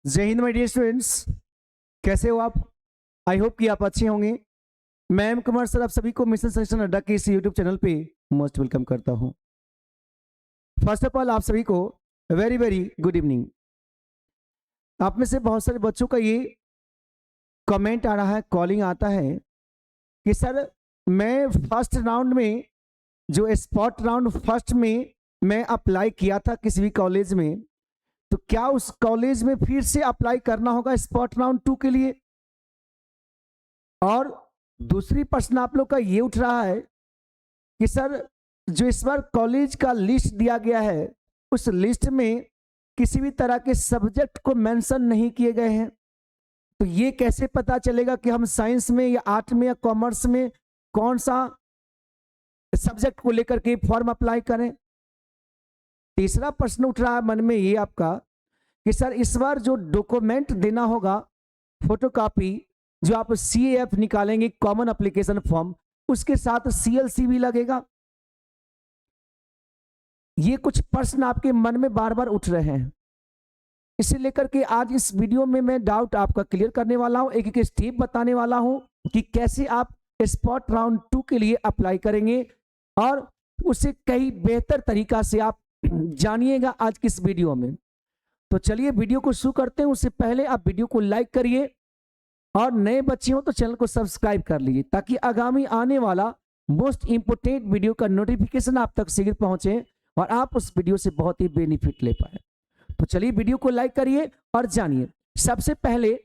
जय Hind my dear students, कैसे हो आप? आई होप कि आप अच्छे होंगे। मैं एम कुमार सर आप सभी को मिशन सेक्शन अड्डा के इस यूट्यूब चैनल पे मोस्ट वेलकम करता हूं। फर्स्ट ऑफ ऑल आप सभी को वेरी वेरी गुड इवनिंग। आप में से बहुत सारे बच्चों का ये कमेंट आ रहा है, कॉलिंग आता है कि सर मैं फर्स्ट राउंड में जो स्पॉट राउंड फर्स्ट में मैं अप्लाई किया था किसी भी कॉलेज में, तो क्या उस कॉलेज में फिर से अप्लाई करना होगा स्पॉट राउंड 2 के लिए? और दूसरी प्रश्न आप लोग का ये उठ रहा है कि सर जो इस बार कॉलेज का लिस्ट दिया गया है उस लिस्ट में किसी भी तरह के सब्जेक्ट को मेंशन नहीं किए गए हैं, तो ये कैसे पता चलेगा कि हम साइंस में या आर्ट में या कॉमर्स में कौन सा सब्जेक्ट को लेकर के फॉर्म अप्लाई करें? तीसरा प्रश्न उठ रहा है मन में ये आपका कि सर इस बार जो डॉक्यूमेंट देना होगा फोटोकॉपी, जो आप CAF निकालेंगे कॉमन एप्लीकेशन फॉर्म, उसके साथ CLC भी लगेगा। ये कुछ प्रश्न आपके मन में बार बार उठ रहे हैं, इसे लेकर के आज इस वीडियो में मैं डाउट आपका क्लियर करने वाला हूं, एक एक स्टेप बताने वाला हूं कि कैसे आप स्पॉट राउंड 2 के लिए अप्लाई करेंगे और उसे कई बेहतर तरीका से आप जानिएगा आज की इस वीडियो में। तो चलिए वीडियो को शुरू करते हैं। उससे पहले आप वीडियो को लाइक करिए और नए बच्चे हो तो चैनल को सब्सक्राइब कर लीजिए ताकि आगामी आने वाला मोस्ट इंपोर्टेंट वीडियो का नोटिफिकेशन आप तक शीघ्र पहुंचे और आप उस वीडियो से बहुत ही बेनिफिट ले पाए। तो चलिए वीडियो को लाइक करिए और जानिए। सबसे पहले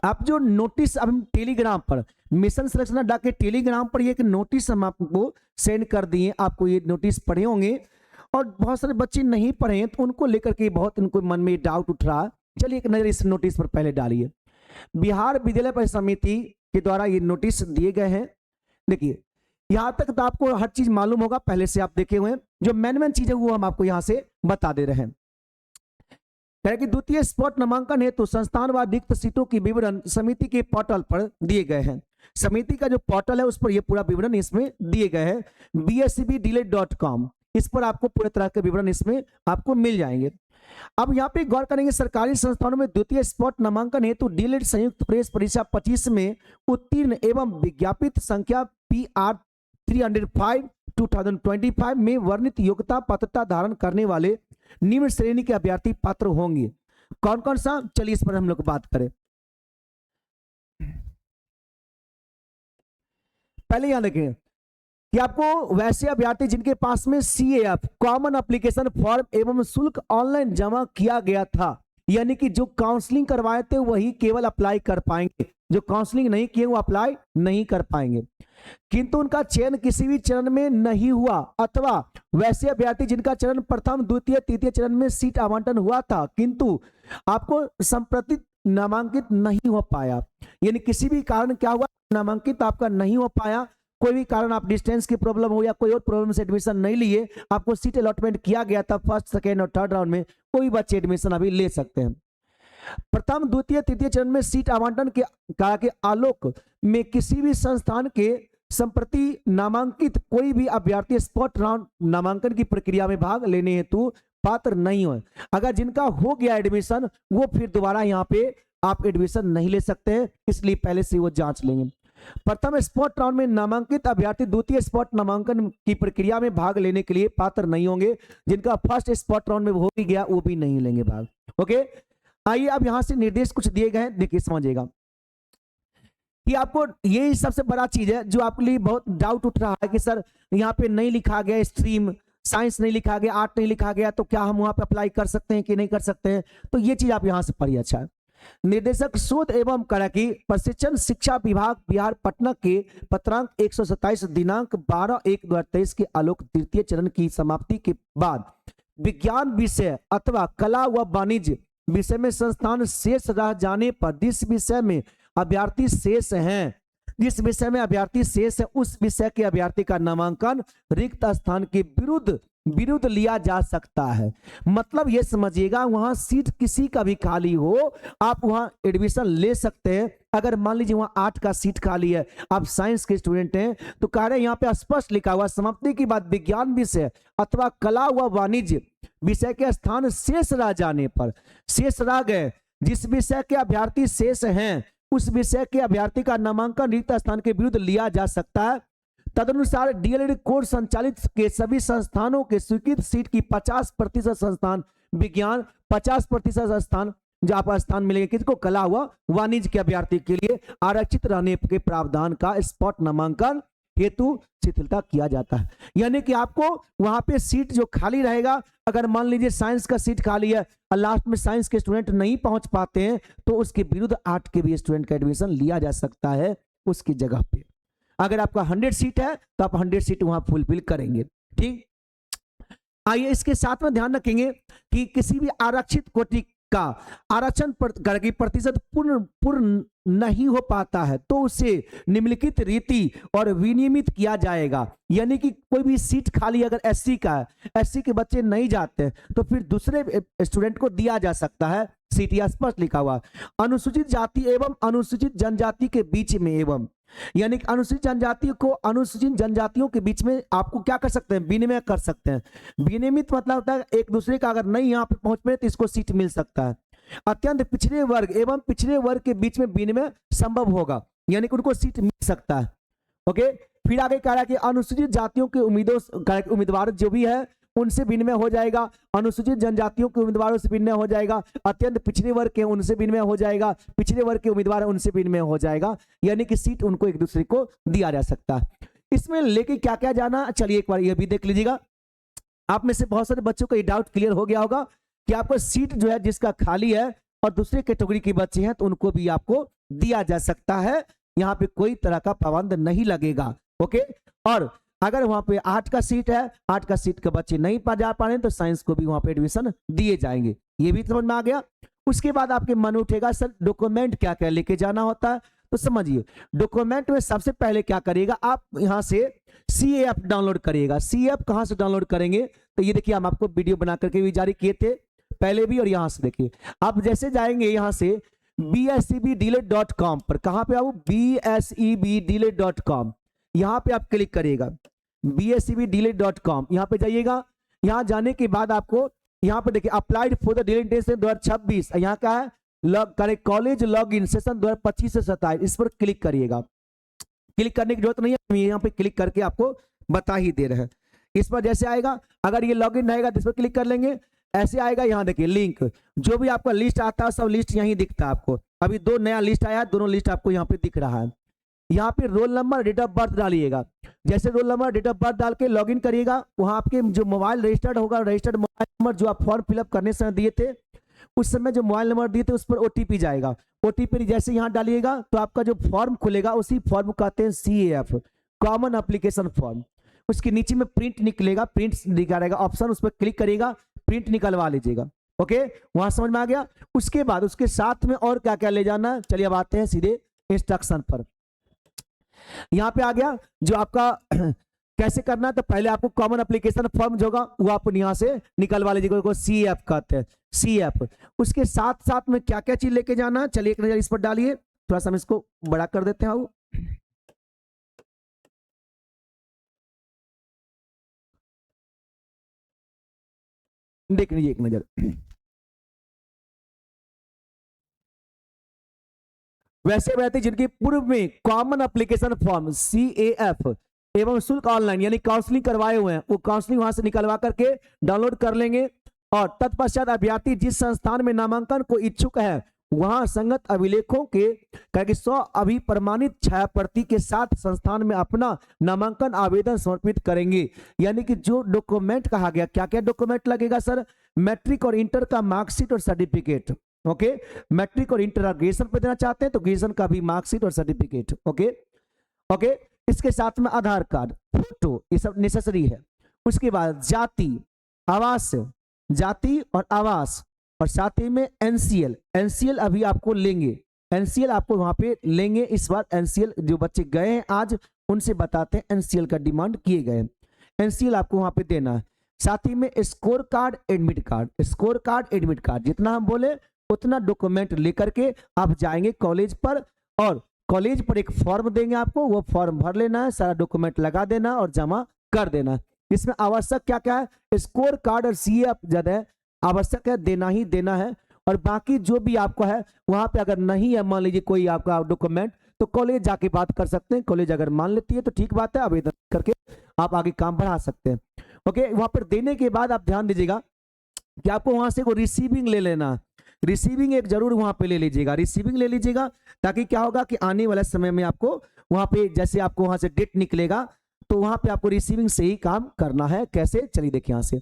आप जो नोटिस अब हम टेलीग्राम पर मिशन सिलेक्शन अड्डा के टेलीग्राम पर एक नोटिस हम आपको सेंड कर दिए, आपको ये नोटिस पढ़े होंगे और बहुत सारे बच्चे नहीं पढ़े हैं तो उनको लेकर के बहुत उनको मन में डाउट उठ रहा है। चलिए एक नजर इस नोटिस पर पहले डालिए। बिहार विद्यालय परिषद समिति के द्वारा ये नोटिस दिए गए हैं। देखिए यहां तक तो आपको हर चीज मालूम होगा, पहले से आप देखे हुए हैं। जो मेन चीजें वो हम आपको यहां से बता दे रहे हैं। कि द्वितीय स्पॉट नामांकन हेतु संस्थान व रिक्त सीटों की विवरण समिति के पोर्टल पर दिए गए हैं। समिति का जो पोर्टल है उस पर ये पूरा विवरण इसमें दिए गए हैं, bscbdelete.com। इस पर आपको पूरे तरह के विवरण इसमें आपको मिल जाएंगे। अब यहाँ पे गौर करेंगे, सरकारी संस्थानों में द्वितीय स्पॉट नामांकन हेतु डीएलएड संयुक्त प्रवेश परीक्षा 25 में उत्तीर्ण एवं विज्ञापित संख्या PR 305 2025 में वर्णित योग्यता पात्रता धारण करने वाले निम्न श्रेणी के अभ्यर्थी पात्र होंगे। कौन कौन सा, चलिए इस पर हम लोग बात करें। पहले यहां देखें कि आपको वैसे अभ्यर्थी जिनके पास में CAF कॉमन एप्लीकेशन फॉर्म एवं शुल्क ऑनलाइन जमा किया गया था, यानी कि जो काउंसलिंग करवाए थे वही केवल अप्लाई कर पाएंगे, जो काउंसलिंग नहीं किए वो अप्लाई नहीं कर पाएंगे। किंतु उनका चयन किसी भी चरण में नहीं हुआ अथवा वैसे अभ्यर्थी जिनका चरण प्रथम द्वितीय तृतीय चरण में सीट आवंटन हुआ था किंतु आपको संप्रति नामांकित नहीं हो पाया, यानी किसी भी कारण क्या हुआ, नामांकित आपका नहीं हो पाया, कोई भी कारण आप डिस्टेंस की प्रॉब्लम हो या कोई और प्रॉब्लम से एडमिशन नहीं लिए, आपको सीट अलॉटमेंट किया गया था फर्स्ट सेकेंड और थर्ड राउंड में, कोई बच्चे एडमिशन अभी ले सकते हैं। प्रथम द्वितीय तृतीय चरण में सीट आवंटन के आलोक में किसी भी संस्थान के संप्रति नामांकित कोई भी अभ्यर्थी स्पॉट राउंड नामांकन की प्रक्रिया में भाग लेने हेतु पात्र नहीं हो। अगर जिनका हो गया एडमिशन वो फिर दोबारा यहाँ पे आप एडमिशन नहीं ले सकते हैं, इसलिए पहले से वो जांच लेंगे। प्रथम स्पॉट राउंड में नामांकित अभ्यर्थी द्वितीय स्पॉट नामांकन की प्रक्रिया में भाग लेने के लिए पात्र नहीं होंगे। जिनका फर्स्ट स्पॉट राउंड में हो भी गया वो भी नहीं लेंगे भाग। ओके, आइए अब यहां से निर्देश कुछ दिए गए हैं, देखिए समझिएगा कि आपको यही सबसे बड़ा चीज है जो आपके लिए बहुत डाउट उठ रहा है कि सर यहाँ पे नहीं लिखा गया स्ट्रीम, साइंस नहीं लिखा गया, आर्ट नहीं लिखा गया, तो क्या हम वहां पे अप्लाई कर सकते हैं कि नहीं कर सकते हैं? तो ये चीज आप यहां से पढ़िए। अच्छा, निर्देशक शोध एवं करकी प्रशिक्षण शिक्षा विभाग बिहार पटना के पत्रांक 127 दिनांक 12/1/2023 के आलोक तृतीय चरण की समाप्ति के बाद विज्ञान विषय अथवा कला व वाणिज्य विषय में संस्थान शेष रह जाने पर जिस विषय में अभ्यर्थी शेष हैं, जिस विषय में अभ्यर्थी शेष है उस विषय के अभ्यर्थी का नामांकन रिक्त स्थान के विरुद्ध विरुद्ध लिया जा सकता है। मतलब ये समझिएगा, वहां सीट किसी का भी खाली हो, आप वहां एडमिशन ले सकते हैं। अगर मान लीजिए वहां 8 का सीट खाली है, आप साइंस के स्टूडेंट हैं, तो कह रहे हैं यहाँ पे स्पष्ट लिखा हुआ समाप्ति की बात विज्ञान विषय अथवा कला व वाणिज्य विषय के स्थान शेष रह जाने पर, शेष रह गए, जिस विषय के अभ्यर्थी शेष हैं उस विषय के अभ्यर्थी का नामांकन रिक्त स्थान के विरुद्ध लिया जा सकता है। तदनुसार डीएलएड कोर्स संचालित के सभी संस्थानों के स्वीकृत सीट की 50% संस्थान विज्ञान, 50% स्थान जहां पर स्थान मिलेंगे किसको, कला व वाणिज्य के अभ्यर्थी के लिए आरक्षित रहने के प्रावधान का स्पॉट नामांकन हेतु शिथिलता किया जाता है। यानी कि आपको वहां पे सीट जो खाली रहेगा, अगर मान लीजिए साइंस का सीट खाली है और लास्ट में साइंस के स्टूडेंट नहीं पहुंच पाते हैं, तो उसके विरुद्ध 8 के भी स्टूडेंट का एडमिशन लिया जा सकता है उसकी जगह पे। अगर आपका 100 सीट है तो आप 100 सीट वहां फुलफिल करेंगे। ठीक, आइए इसके साथ में ध्यान रखेंगे कि किसी भी आरक्षित कोटि का आरक्षण की प्रतिशत पूर्ण नहीं हो पाता है तो उसे निम्नलिखित रीति और विनियमित किया जाएगा। यानी कि कोई भी सीट खाली अगर एससी का है, एससी के बच्चे नहीं जाते तो फिर दूसरे स्टूडेंट को दिया जा सकता है सीट, या स्पष्ट लिखा हुआ। अनुसूचित जाति एवं अनुसूचित जनजाति के बीच में एवं, यानी कि अनुसूचित जनजाति को अनुसूचित जनजातियों के बीच में आपको क्या कर सकते हैं, विनिमय कर सकते हैं। विनियमित मतलब होता है एक दूसरे का अगर नहीं यहाँ पे पहुंच पाए तो इसको सीट मिल सकता है। अत्यंत पिछड़े वर्ग एवं पिछड़े वर्ग के बीच में विनिमय संभव होगा, यानी कि उनको सीट मिल सकता है। ओके, फिर आगे कह रहा है कि अनुसूचित जातियों के उम्मीदवार जो भी है उनसे विनिमय हो जाएगा, अनुसूचित जनजातियों के उम्मीदवारों से विनिमय हो जाएगा, अत्यंत पिछड़े वर्ग के उनसे विनिमय हो जाएगा, पिछड़े वर्ग के उम्मीदवार उनसे विनिमय हो जाएगा, यानी कि सीट उनको एक दूसरे को दिया जा सकता है। इसमें लेके क्या क्या जाना, चलिए एक बार ये भी देख लीजिएगा। आप में से बहुत सारे बच्चों को ये डाउट क्लियर हो गया होगा कि आपको सीट जो है जिसका खाली है और दूसरे कैटेगरी के बच्चे हैं तो उनको भी आपको दिया जा सकता है, यहाँ पे कोई तरह का पाबंद नहीं लगेगा। ओके, और अगर वहां पे 8 का सीट है, 8 का सीट के बच्चे नहीं जा पा रहे हैं तो साइंस को भी वहां पे एडमिशन दिए जाएंगे। ये भी समझ में आ गया। उसके बाद आपके मन उठेगा सर डॉक्यूमेंट क्या क्या लेके जाना होता है, तो समझिए डॉक्यूमेंट में सबसे पहले क्या करिएगा, आप यहाँ से CAF डाउनलोड करिएगा। CAF कहाँ से डाउनलोड करेंगे, तो ये देखिए हम आपको वीडियो बना करके भी जारी किए थे पहले भी, और यहाँ से देखिए आप जैसे जाएंगे यहाँ से bsebdelete.com पर, कहाँ पे आओ, bsebdelete.com, यहाँ पे आप क्लिक करिएगा bsebdelete.com, यहाँ पे जाइएगा। यहाँ जाने के बाद आपको यहाँ पे देखिए अप्लाइड फॉर द डिलीटेशन 2026, यहाँ का है कॉलेज लॉग इन सेशन 2025 से 27, इस पर क्लिक करिएगा। क्लिक करने की जरूरत नहीं है, हम यहाँ पे क्लिक करके आपको बता ही दे रहे हैं। इस पर जैसे आएगा, अगर ये लॉग इन रहेगा तो इस पर क्लिक कर लेंगे, ऐसे आएगा। यहाँ देखिए लिंक, जो भी आपका लिस्ट आता है सब लिस्ट यहीं दिखता है आपको। अभी 2 नया लिस्ट आया, दोनों लिस्ट आपको यहाँ पे दिख रहा है। यहाँ पे roll number date of birth डालिएगा। जैसे roll number date of birth डाल के लॉगिन करिएगा, वहाँ आपके जो मोबाइल रजिस्टर्ड होगा, रजिस्टर्ड मोबाइल नंबर जो आप फॉर्म फिलअप करने समय दिए थे, उस समय जो मोबाइल नंबर दिए थे उस पर OTP जाएगा। OTP जैसे यहाँ डालिएगा तो आपका जो फॉर्म खुलेगा उसी फॉर्म को कहते हैं CAF, कॉमन एप्लीकेशन फॉर्म। उसके नीचे में प्रिंट निकलेगा, प्रिंट निकालेगा ऑप्शन, उस पर क्लिक करिएगा, प्रिंट निकलवा लीजिएगा। ओके, वहां समझ में आ गया। उसके बाद उसके साथ में और क्या क्या ले जाना, चलिए अब आते हैं सीधे इंस्ट्रक्शन पर। यहाँ पे आ गया जो आपका कैसे करना है, तो पहले आपको कॉमन एप्लीकेशन फॉर्म जो होगा वो आप यहाँ से निकलवा लीजिएगा, CAF कहते हैं, CAF। उसके साथ साथ में क्या क्या चीज लेके जाना है, चलिए एक नजर इस पर डालिए, थोड़ा सा हम इसको बड़ा कर देते हैं। देख लीजिए एक नजर। वैसे व्यक्ति जिनके पूर्व में कॉमन एप्लीकेशन फॉर्म CAF एवं शुल्क ऑनलाइन यानी काउंसलिंग करवाए हुए हैं, वो काउंसलिंग वहां से निकलवा करके डाउनलोड कर लेंगे। और तत्पश्चात अभ्यर्थी जिस संस्थान में नामांकन को इच्छुक है वहां संगत अभिलेखों के 100 अभिप्रमाणित छायाप्रति के साथ संस्थान में अपना नामांकन आवेदन समर्पित करेंगे। यानी कि जो डॉक्यूमेंट कहा गया, क्या क्या डॉक्यूमेंट लगेगा सर, मैट्रिक और इंटर का मार्कशीट और सर्टिफिकेट। ओके, मैट्रिक और इंटर ग्रेजुएशन पे देना चाहते हैं तो ग्रेजुएशन का भी मार्कशीट और सर्टिफिकेट। ओके ओके, इसके साथ में आधार कार्ड, फोटो, ये सब नेसेसरी है। उसके बाद जाति, आवास, जाति और आवास, और साथ ही में एनसीएल अभी आपको लेंगे, एनसीएल आपको वहां पे लेंगे इस बार। एनसीएल जो बच्चे गए हैं आज उनसे बताते हैं, एनसीएल का डिमांड किए गए, एनसीएल आपको वहां पे देना है। साथ ही में score card, admit card, score card, admit card, जितना हम बोले उतना डॉक्यूमेंट लेकर के आप जाएंगे कॉलेज पर, और कॉलेज पर एक फॉर्म देंगे आपको, वो फॉर्म भर लेना है, सारा डॉक्यूमेंट लगा देना और जमा कर देना। इसमें आवश्यक क्या क्या है, स्कोर कार्ड और सीए आप ज्यादा है आवश्यक है, देना ही देना है। और बाकी जो भी आपको है वहां पे अगर नहीं है, मान लीजिए कोई आपका डॉक्यूमेंट, तो कॉलेज जाके बात कर सकते हैं। कॉलेज अगर मान लेती है तो ठीक बात है, आवेदन करके आप आगे काम बढ़ा सकते हैं। ओके, वहां पर देने के बाद आप ध्यान दीजिएगा कि आपको वहां से रिसीविंग ले लेना, रिसीविंग एक जरूर वहां पे ले लीजिएगा, रिसीविंग ले लीजिएगा, ताकि क्या होगा कि आने वाले समय में आपको वहां पे जैसे आपको वहां से डेट निकलेगा तो वहां पे आपको रिसीविंग से ही काम करना है। कैसे, चलिए देखिए यहाँ से।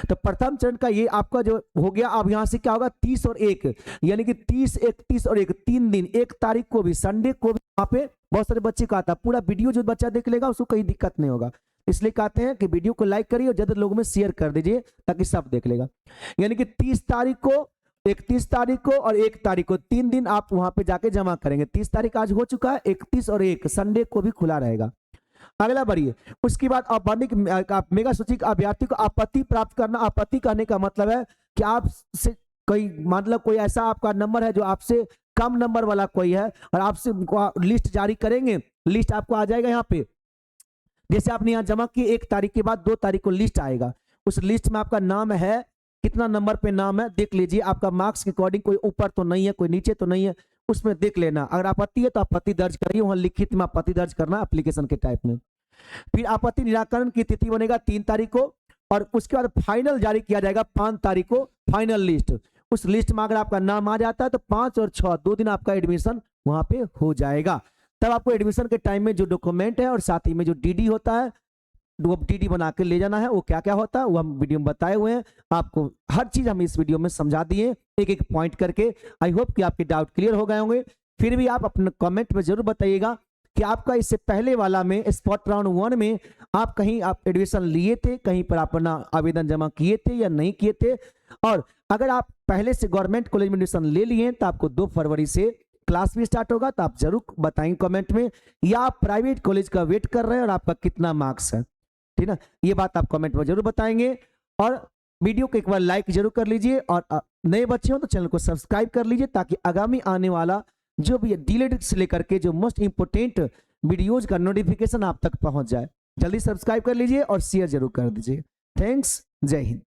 तो प्रथम चरण का ये आपका जो हो गया। अब यहाँ से क्या होगा, 30 और 1 यानी कि 30, 31 और 1 3 दिन, 1 तारीख को भी संडे को भी वहां पे बहुत सारे बच्चे का आता है। पूरा वीडियो जो बच्चा देख लेगा उसको कहीं दिक्कत नहीं होगा, इसलिए कहते हैं कि वीडियो को लाइक करिए और ज्यादा लोगों में शेयर कर दीजिए ताकि सब देख लेगा। यानी कि 30 तारीख को, 31 तारीख को और 1 तारीख को 3 दिन आप वहां पे जाके जमा करेंगे। 30 तारीख आज हो चुका है, 31 और 1 संडे को भी खुला रहेगा। अगला बढ़िए, उसके बाद आप मेगा सूचिक अभ्यर्थी को आपत्ति प्राप्त करना। आपत्ति करने का मतलब है कि आपसे कोई, मतलब कोई ऐसा आपका नंबर है जो आपसे कम नंबर वाला कोई है और आपसे लिस्ट जारी करेंगे, लिस्ट आपको आ जाएगा यहाँ पे। जैसे आपने यहाँ जमा किए 1 तारीख के बाद 2 तारीख को लिस्ट आएगा, उस लिस्ट में आपका नाम है, कितना नंबर पे नाम है देख लीजिए, आपका मार्क्स के अकॉर्डिंग कोई ऊपर तो नहीं है, कोई नीचे तो नहीं है, उसमें देख लेना। अगर आपत्ति है तो आपत्ति दर्ज करिए, वहां लिखित में आपत्ति दर्ज करना एप्लीकेशन के टाइप में। फिर आपत्ति निराकरण की तिथि बनेगा 3 तारीख को, और उसके बाद फाइनल जारी किया जाएगा 5 तारीख को, फाइनल लिस्ट। उस लिस्ट में अगर आपका नाम आ जाता है तो 5 और 6 2 दिन आपका एडमिशन वहां पे हो जाएगा। तब आपको एडमिशन के टाइम में जो डॉक्यूमेंट है और साथ ही में जो डीडी होता है, वो डीडी बना के ले जाना है। वो क्या क्या होता है वो हम वीडियो में बताए हुए हैं, आपको हर चीज हम इस वीडियो में समझा दिए एक एक पॉइंट करके। आई होप कि आपके डाउट क्लियर हो गए होंगे। फिर भी आप अपने कमेंट में जरूर बताइएगा कि आपका इससे पहले वाला में स्पॉट राउंड 1 में आप कहीं आप एडमिशन लिए थे, कहीं पर आप अपना आवेदन जमा किए थे या नहीं किए थे। और अगर आप पहले से गवर्नमेंट कॉलेज में एडमिशन ले लिए तो आपको 2 फरवरी से क्लास भी स्टार्ट होगा, तो आप जरूर बताएंगे कमेंट में, या आप प्राइवेट कॉलेज का वेट कर रहे हैं और आपका कितना मार्क्स है, ठीक ना, ये बात आप कमेंट में जरूर बताएंगे। और वीडियो को एक बार लाइक जरूर कर लीजिए, और नए बच्चे हो तो चैनल को सब्सक्राइब कर लीजिए, ताकि आगामी आने वाला जो भी डीलेड से लेकर के जो मोस्ट इंपोर्टेंट वीडियोज का नोटिफिकेशन आप तक पहुंच जाए। जल्दी सब्सक्राइब कर लीजिए और शेयर जरूर कर दीजिए। थैंक्स, जय हिंद।